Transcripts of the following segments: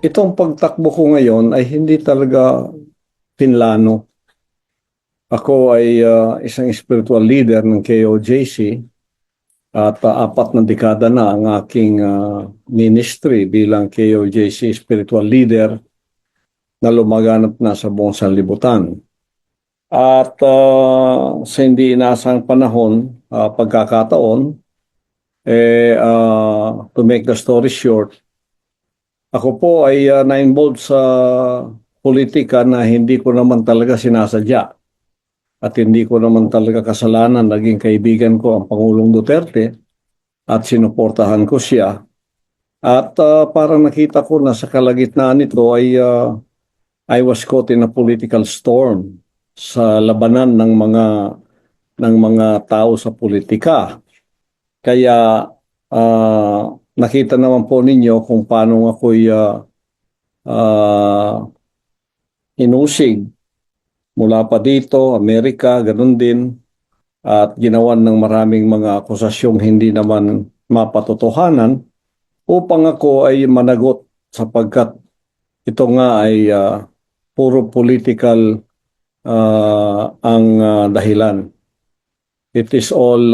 Itong pagtakbo ko ngayon ay hindi talaga pinlano. Ako ay isang spiritual leader ng KOJC at 4 na dekada na ang aking ministry bilang KOJC spiritual leader na lumaganap na sa buong sanlibutan. At sa hindi inaasang panahon, pagkakataon, to make the story short, ako po ay na-involved sa politika na hindi ko naman talaga sinasadya at hindi ko naman talaga kasalanan. Naging kaibigan ko ang Pangulong Duterte at sinuportahan ko siya. At parang nakita ko na sa kalagitnaan nito ay I was caught in a political storm sa labanan ng mga tao sa politika. Kaya nakita naman po ninyo kung paano ako'y inusig mula pa dito, Amerika, ganun din, at ginawan ng maraming mga akusasyong hindi naman mapatotohanan upang ako ay managot sapagkat ito nga ay puro political ang dahilan. It is all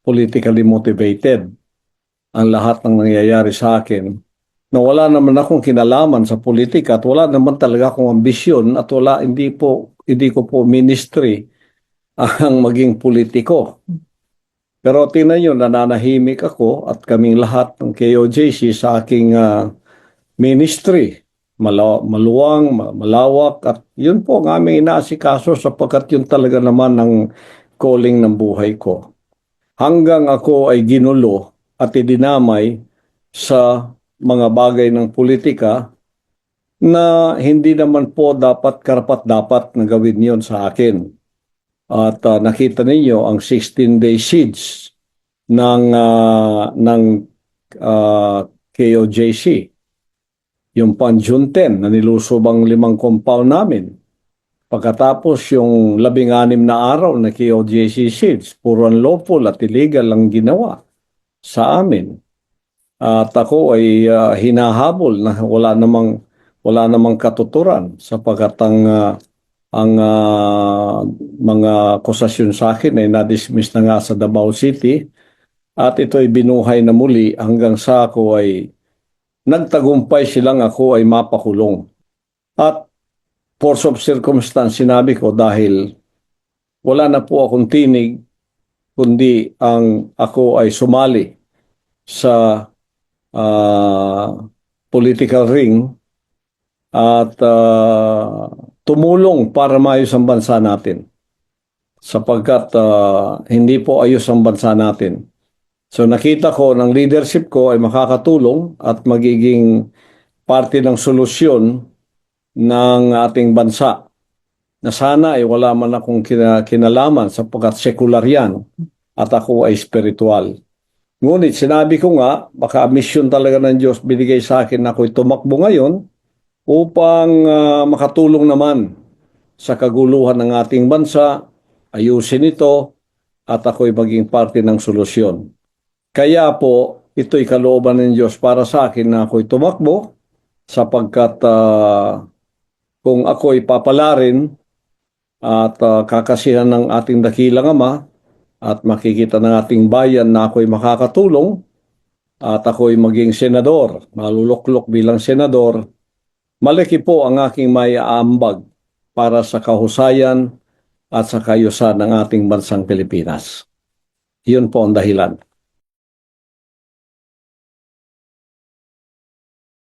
politically motivated ang lahat ng nangyayari sa akin na wala naman akong kinalaman sa politika at wala naman talaga akong ambisyon at hindi ko po ministry ang maging politiko. Pero tingnan nyo, nananahimik ako at kaming lahat ng KOJC sa aking ministry. Maluwang, malawak at yun po ang aming inaasikaso sapagkat yun talaga naman ang calling ng buhay ko. Hanggang ako ay ginulo at idinamay sa mga bagay ng politika na hindi naman po dapat karapat-dapat na gawin yon sa akin. At nakita ninyo ang 16-day siege ng KOJC. Yung June 10 na nilusob ang 5 compound namin. Pagkatapos yung 16 na araw na KOJC siege, puro unlawful at illegal ang ginawa sa amin. At ako ay hinahabol na wala namang katuturan sapagkat ang mga akusasyon sa akin ay na-dismiss na nga sa Davao City at ito ay binuhay na muli hanggang sa ako ay nagtagumpay silang ako ay mapakulong. At force of circumstance sinabi ko dahil wala na po akong tinig kundi ang ako ay sumali sa political ring at tumulong para maayos ang bansa natin sapagkat hindi po ayos ang bansa natin. So nakita ko ng leadership ko ay makakatulong at magiging parte ng solusyon ng ating bansa na sana ay wala man akong kinalaman sapagkat sekular yan at ako ay spiritual. Ngunit sinabi ko nga, baka mission talaga ng Diyos binigay sa akin na ako'y tumakbo ngayon upang makatulong naman sa kaguluhan ng ating bansa, ayusin ito at ako'y maging parte ng solusyon. Kaya po, ito'y kalooban ng Diyos para sa akin na ako'y tumakbo sapagkat kung ako'y papalarin at kakasihan ng ating dakilang Ama at makikita ng ating bayan na ako'y makakatulong at ako'y maging senador, maluluklok bilang senador, malaki po ang aking maiaambag para sa kahusayan at sa kayusan ng ating bansang Pilipinas. Iyon po ang dahilan.